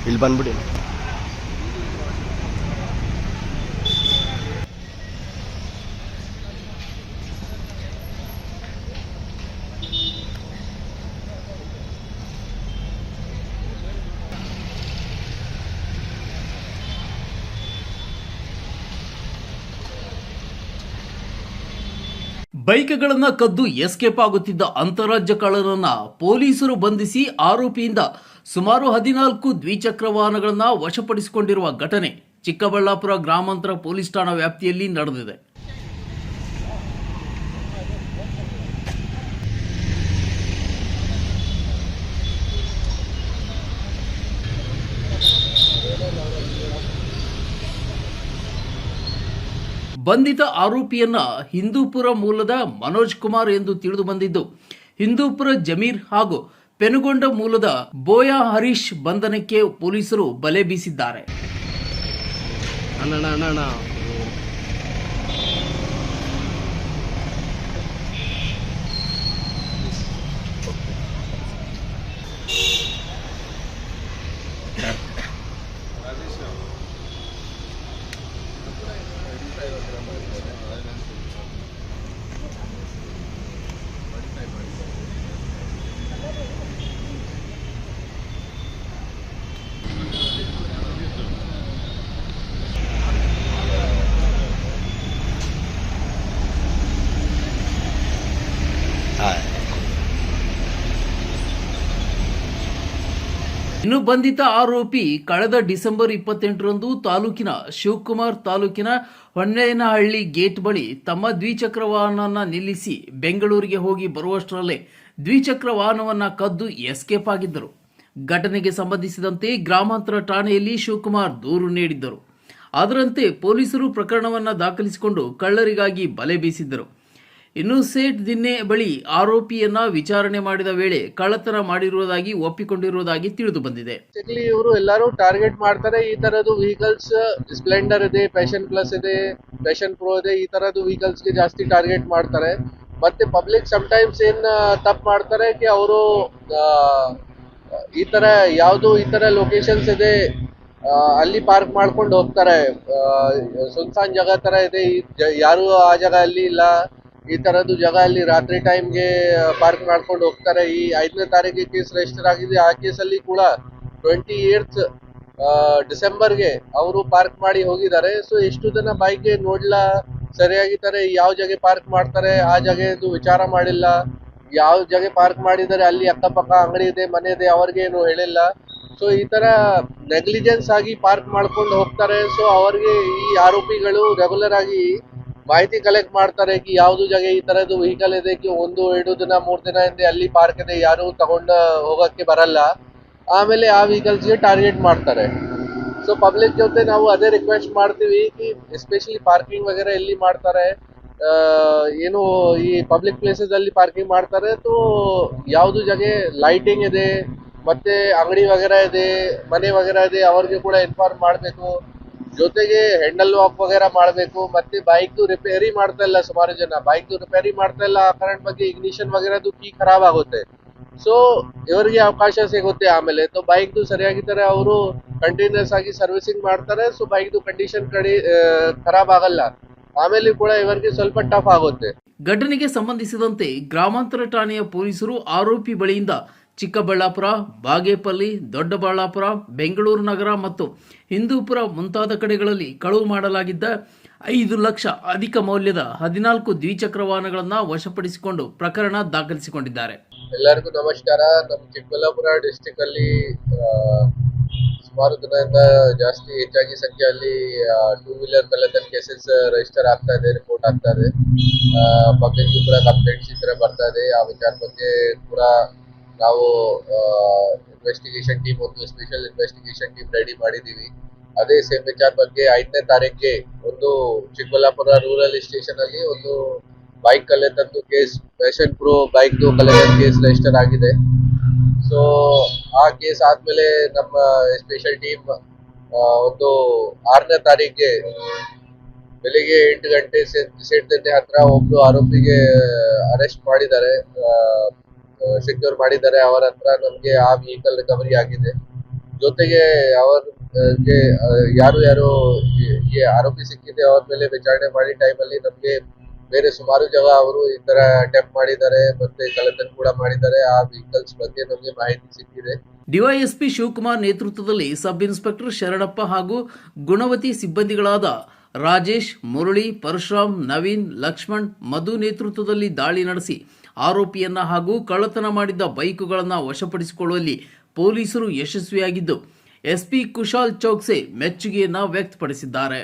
ಇಲ್ಲಿ ಬಂದ್ಬಿಡಿ. ಬೈಕ್ಗಳನ್ನು ಕದ್ದು ಎಸ್ಕೇಪ್ ಆಗುತ್ತಿದ್ದ ಅಂತಾರಾಜ್ಯ ಕಳ್ಳರನ್ನ ಪೊಲೀಸರು ಬಂಧಿಸಿ ಆರೋಪಿಯಿಂದ ಸುಮಾರು 14 ದ್ವಿಚಕ್ರ ವಾಹನಗಳನ್ನು ವಶಪಡಿಸಿಕೊಂಡಿರುವ ಘಟನೆ ಚಿಕ್ಕಬಳ್ಳಾಪುರ ಗ್ರಾಮಾಂತರ ಪೊಲೀಸ್ ಠಾಣಾ ವ್ಯಾಪ್ತಿಯಲ್ಲಿ ನಡೆದಿದೆ. ಬಂಧಿತ ಆರೋಪಿಯನ್ನ ಹಿಂದೂಪುರ ಮೂಲದ ಮನೋಜ್ ಕುಮಾರ್ ಎಂದು ತಿಳಿದು ಬಂದಿದ್ದು, ಹಿಂದೂಪುರ ಜಮೀರ್ ಹಾಗೂ ಪೆನುಗೊಂಡ ಮೂಲದ ಬೋಯಾ ಹರೀಶ್ ಬಂಧನಕ್ಕೆ ಪೊಲೀಸರು ಬಲೆ ಬೀಸಿದ್ದಾರೆ. ಇನ್ನು ಬಂಧಿತ ಆರೋಪಿ ಕಳೆದ ಡಿಸೆಂಬರ್ 28ರಂದು ತಾಲೂಕಿನ ಶಿವಕುಮಾರ್ ತಾಲೂಕಿನ ಹೊನ್ನೇನಹಳ್ಳಿ ಗೇಟ್ ಬಳಿ ತಮ್ಮ ದ್ವಿಚಕ್ರ ವಾಹನವನ್ನು ನಿಲ್ಲಿಸಿ ಬೆಂಗಳೂರಿಗೆ ಹೋಗಿ ಬರುವಷ್ಟರಲ್ಲೇ ದ್ವಿಚಕ್ರ ವಾಹನವನ್ನು ಕದ್ದು ಎಸ್ಕೇಪ್ ಆಗಿದ್ದರು. ಘಟನೆಗೆ ಸಂಬಂಧಿಸಿದಂತೆ ಗ್ರಾಮಾಂತರ ಠಾಣೆಯಲ್ಲಿ ಶಿವಕುಮಾರ್ ದೂರು ನೀಡಿದ್ದರು. ಅದರಂತೆ ಪೊಲೀಸರು ಪ್ರಕರಣವನ್ನು ದಾಖಲಿಸಿಕೊಂಡು ಕಳ್ಳರಿಗಾಗಿ ಬಲೆ ಬೀಸಿದ್ದರು. ಇನ್ನು ಸೇಠ್ ದಿನ್ನೆ ಬಳಿ ಆರೋಪಿಯನ್ನ ವಿಚಾರಣೆ ಮಾಡಿದ ವೇಳೆ ಕಳ್ಳತನ ಮಾಡಿರುವುದಾಗಿ ಒಪ್ಪಿಕೊಂಡಿರುವುದಾಗಿ ತಿಳಿದು ಬಂದಿದೆ. ಇವರು ಎಲ್ಲರೂ ಟಾರ್ಗೆಟ್ ಮಾಡ್ತಾರೆ. ಈ ತರದ್ದು ವೆಹಿಕಲ್ಸ್ ಸ್ಪ್ಲೆಂಡರ್ ಇದೆ, ಪ್ಯಾಷನ್ ಪ್ಲಸ್ ಇದೆ, ಪ್ಯಾಷನ್ ಪ್ರೋ ಇದೆ, ಈ ತರದ್ದು ವೆಹಿಕಲ್ಸ್ ಗೆ ಜಾಸ್ತಿ ಟಾರ್ಗೆಟ್ ಮಾಡ್ತಾರೆ. ಮತ್ತೆ ಪಬ್ಲಿಕ್ ಸಮಟೈಮ್ಸ್ ಏನ್ ತಪ್ಪು ಮಾಡ್ತಾರೆ ಕಿ ಅವರು ಈ ತರ ಯಾವ್ದು ಈ ತರ ಲೊಕೇಶನ್ಸ್ ಇದೆ ಅಲ್ಲಿ ಪಾರ್ಕ್ ಮಾಡ್ಕೊಂಡು ಹೋಗ್ತಾರೆ. ಸುನ್ಸಾನ್ ಜಾಗ ತರ ಇದೆ, ಯಾರು ಆ ಜಾಗ ಅಲ್ಲಿ ಇಲ್ಲ, ಈ ತರದ್ದು ಜಾಗ ಅಲ್ಲಿ ರಾತ್ರಿ ಟೈಮ್ಗೆ ಪಾರ್ಕ್ ಮಾಡ್ಕೊಂಡು ಹೋಗ್ತಾರೆ. ಈ 5ನೇ ತಾರೀಕಿಗೆ ಕೇಸ್ ರಿಜಿಸ್ಟರ್ ಆಗಿದೆ. ಆ ಕೇಸಲ್ಲಿ ಕೂಡ 28th ಡಿಸೆಂಬರ್ಗೆ ಅವರು ಪಾರ್ಕ್ ಮಾಡಿ ಹೋಗಿದ್ದಾರೆ. ಸೊ ಎಷ್ಟು ಜನ ಬೈಕ್ಗೆ ನೋಡ್ಲಾ ಸರಿಯಾಗಿದ್ದಾರೆ, ಯಾವ ಜಾಗ ಪಾರ್ಕ್ ಮಾಡ್ತಾರೆ ಆ ಜಾಗದ್ದು ವಿಚಾರ ಮಾಡಿಲ್ಲ, ಯಾವ ಜಾಗ ಪಾರ್ಕ್ ಮಾಡಿದ್ದಾರೆ ಅಲ್ಲಿ ಅಕ್ಕಪಕ್ಕ ಅಂಗಡಿ ಇದೆ ಮನೆ ಇದೆ ಅವ್ರಿಗೇನು ಹೇಳಿಲ್ಲ. ಸೊ ಈ ತರ ನೆಗ್ಲಿಜೆನ್ಸ್ ಆಗಿ ಪಾರ್ಕ್ ಮಾಡ್ಕೊಂಡು ಹೋಗ್ತಾರೆ. ಸೊ ಅವ್ರಿಗೆ ಈ ಆರೋಪಿಗಳು ರೆಗ್ಯುಲರ್ ಆಗಿ ಮಾಹಿತಿ ಕಲೆಕ್ಟ್ ಮಾಡ್ತಾರೆ ಕಿ ಯಾವ್ದು ಜಾಗ ಈ ತರದ್ದು ವೆಹಿಕಲ್ ಇದೆ ಕಿ 1-2 ದಿನ 3 ದಿನ ಹಿಂದೆ ಅಲ್ಲಿ ಪಾರ್ಕ್ ಇದೆ, ಯಾರು ತಗೊಂಡು ಹೋಗಕ್ಕೆ ಬರಲ್ಲ. ಆಮೇಲೆ ಆ ವೆಹಿಕಲ್ಸ್ಗೆ ಟಾರ್ಗೆಟ್ ಮಾಡ್ತಾರೆ. ಸೊ ಪಬ್ಲಿಕ್ ಜೊತೆ ನಾವು ಅದೇ ರಿಕ್ವೆಸ್ಟ್ ಮಾಡ್ತೀವಿ ಕಿ ಎಸ್ಪೆಷಲಿ ಪಾರ್ಕಿಂಗ್ ವಗೇರೆ ಎಲ್ಲಿ ಮಾಡ್ತಾರೆ, ಏನು ಈ ಪಬ್ಲಿಕ್ ಪ್ಲೇಸಸ್ ಅಲ್ಲಿ ಪಾರ್ಕಿಂಗ್ ಮಾಡ್ತಾರೆ, तो ಯಾವ್ದು ಜಾಗ ಲೈಟಿಂಗ್ ಇದೆ ಮತ್ತೆ ಅಂಗಡಿ ವಗೇರೆ ಇದೆ ಮನೆ ವಗೇರೆ ಇದೆ ಅವ್ರಿಗೆ ಕೂಡ ಇನ್ಫಾರ್ಮ್ ಮಾಡಬೇಕು. ಜೊತೆಗೆ ಹ್ಯಾಂಡಲ್ ವಾಕ್ ವಗೇರೆ ಮಾಡಬೇಕು. ಮತ್ತೆ ಬೈಕ್ ರಿಪೇರಿ ಮಾಡ್ತಾ ಇಲ್ಲ, ಸುಮಾರು ಜನ ಬೈಕ್ ರಿಪೇರಿ ಮಾಡ್ತಾ ಇಲ್ಲ, ಆ ಕಾರಣ ಬಗ್ಗೆ ಇಗ್ನಿಷನ್ ವಗೇರೆದು ಕೀ ಖರಾಬ್ ಆಗುತ್ತೆ. ಸೊ ಇವರಿಗೆ ಅವಕಾಶ ಸಿಗುತ್ತೆ. ಆಮೇಲೆ तो ಬೈಕ್ ಸರಿಯಾಗಿ ತರ ಅವರು ಕಂಟಿನ್ಯೂಸ್ ಆಗಿ ಸರ್ವಿಸಿಂಗ್ ಮಾಡ್ತಾರೆ. ಸೊ ಬೈಕ್ ಕಂಡೀಷನ್ ಖರಾಬ್ ಆಗಲ್ಲ. ಆಮೇಲೆ ಕೂಡ ಇವರಿಗೆ ಸ್ವಲ್ಪ ಟಫ್ ಆಗುತ್ತೆ. ಘಟನೆಗೆ ಸಂಬಂಧಿಸಿದಂತೆ ಗ್ರಾಮಾಂತರ ಠಾಣೆಯ ಪೊಲೀಸರು ಆರೋಪಿ ಬಳಿಯಿಂದ ಚಿಕ್ಕಬಳ್ಳಾಪುರ, ಬಾಗೇಪಲ್ಲಿ, ದೊಡ್ಡಬಳ್ಳಾಪುರ, ಬೆಂಗಳೂರು ನಗರ ಮತ್ತು ಹಿಂದೂಪುರ ಮುಂತಾದ ಕಡೆಗಳಲ್ಲಿ ಕಳವು ಮಾಡಲಾಗಿದ್ದ 5 ಲಕ್ಷ ಅಧಿಕ ಮೌಲ್ಯದ 14 ದ್ವಿಚಕ್ರ ವಾಹನಗಳನ್ನು ವಶಪಡಿಸಿಕೊಂಡು ಪ್ರಕರಣ ದಾಖಲಿಸಿಕೊಂಡಿದ್ದಾರೆ. ಎಲ್ಲರಿಗೂ ನಮಸ್ಕಾರ. ನಮ್ಮ ಚಿಕ್ಕಬಳ್ಳಾಪುರ ಡಿಸ್ಟಿಕ್ ಅಲ್ಲಿ ಸುಮಾರು ದಿನದಿಂದ ಜಾಸ್ತಿ ಹೆಚ್ಚಾಗಿ ಸಂಖ್ಯೆಯಲ್ಲಿ 2 ವೀಲರ್ ಕಳ್ಳತನ ಕೇಸಸ್ ರಿಜಿಸ್ಟರ್ ಆಗ್ತಾ ಇದೆ, ರಿಪೋರ್ಟ್ ಆಗ್ತಾ ಇದೆ. ಪಬ್ಲಿಕ್ ಕೂಡ ಕಂಪ್ಲೇಂಟ್ಸ್ ಈ ತರ ಬರ್ತಾ ಇದೆ. ಆ ವಿಚಾರ ಬಗ್ಗೆ ಕೂಡ ನಾವು ಇನ್ವೆಸ್ಟಿಗೇಷನ್ ಟೀಮ್ ಒಂದು ಸ್ಪೆಷಲ್ ಇನ್ವೆಸ್ಟಿಗೇಷನ್ ಟೀಮ್ ರೆಡಿ ಮಾಡಿದೀವಿ. ಅದೇ ಸೇಮ್ ವಿಚಾರ ಬಗ್ಗೆ 5ನೇ ತಾರೀಕಿಗೆ ಒಂದು ಚಿಕ್ಕಬಳ್ಳಾಪುರ ರೂರಲ್ ಸ್ಟೇಷನ್ ಅಲ್ಲಿ ಒಂದು ಬೈಕ್ ಕಳ್ಳತನದ್ದು ಕೇಸ್, ಪ್ಯಾಷನ್ ಪ್ರೋ ಬೈಕ್ ಕಳ್ಳತನ ಕೇಸ್ ರಿಜಿಸ್ಟರ್ ಆಗಿದೆ. ಸೊ ಆ ಕೇಸ್ ಆದ್ಮೇಲೆ ನಮ್ಮ ಸ್ಪೆಷಲ್ ಟೀಮ್ ಒಂದು 6ನೇ ತಾರೀಕಿಗೆ ಬೆಳಿಗ್ಗೆ 8 ಗಂಟೆ ಸೇಠ್ ದಿನ್ನೆ ಹತ್ರ ಒಬ್ರು ಆರೋಪಿಗೆ ಅರೆಸ್ಟ್ ಮಾಡಿದ್ದಾರೆ, ಸೆಕ್ಯೂರ್ ಮಾಡಿದ್ದಾರೆ. ಅವರ ಹತ್ರ ನಮ್ಗೆ ಆ ವೆಹಿಕಲ್ ರಿಕವರಿ ಆಗಿದೆ. ಜೊತೆಗೆ ಅವ್ರಿಗೆ ಯಾರು ಯಾರು ಈ ಆರೋಪಿ ಸಿಕ್ಕಿದೆ ಅವ್ರ ಮೇಲೆ ವಿಚಾರಣೆ ಮಾಡಿ ಟೈಮಲ್ಲಿ ನಮ್ಗೆ ಬೇರೆ ಸುಮಾರು ಜಾಗ ಅವರು ಈ ತರ ಅಟೆಂಪ್ಟ್ ಮಾಡಿದ್ದಾರೆ ಮತ್ತೆ ಕಳ್ಳತನ ಕೂಡ ಮಾಡಿದ್ದಾರೆ. ಆ ವೆಹಿಕಲ್ಸ್ ಬಗ್ಗೆ ನಮ್ಗೆ ಮಾಹಿತಿ ಸಿಕ್ಕಿದೆ. ಡಿವೈಎಸ್ಪಿ ಶಿವಕುಮಾರ್ ನೇತೃತ್ವದಲ್ಲಿ ಸಬ್ ಇನ್ಸ್ಪೆಕ್ಟರ್ ಶರಣಪ್ಪ ಹಾಗೂ ಗುಣವತಿ ಸಿಬ್ಬಂದಿಗಳಾದ ರಾಜೇಶ್, ಮುರಳಿ, ಪರಶುರಾಮ್, ನವೀನ್, ಲಕ್ಷ್ಮಣ್, ಮಧು ನೇತೃತ್ವದಲ್ಲಿ ದಾಳಿ ನಡೆಸಿ ಆರೋಪಿಯನ್ನ ಹಾಗೂ ಕಳ್ಳತನ ಮಾಡಿದ್ದ ಬೈಕುಗಳನ್ನು ವಶಪಡಿಸಿಕೊಳ್ಳುವಲ್ಲಿ ಪೊಲೀಸರು ಯಶಸ್ವಿಯಾಗಿದ್ದು ಎಸ್ಪಿ ಕುಶಾಲ್ ಚೌಕ್ಸೆ ಮೆಚ್ಚುಗೆಯನ್ನ ವ್ಯಕ್ತಪಡಿಸಿದ್ದಾರೆ.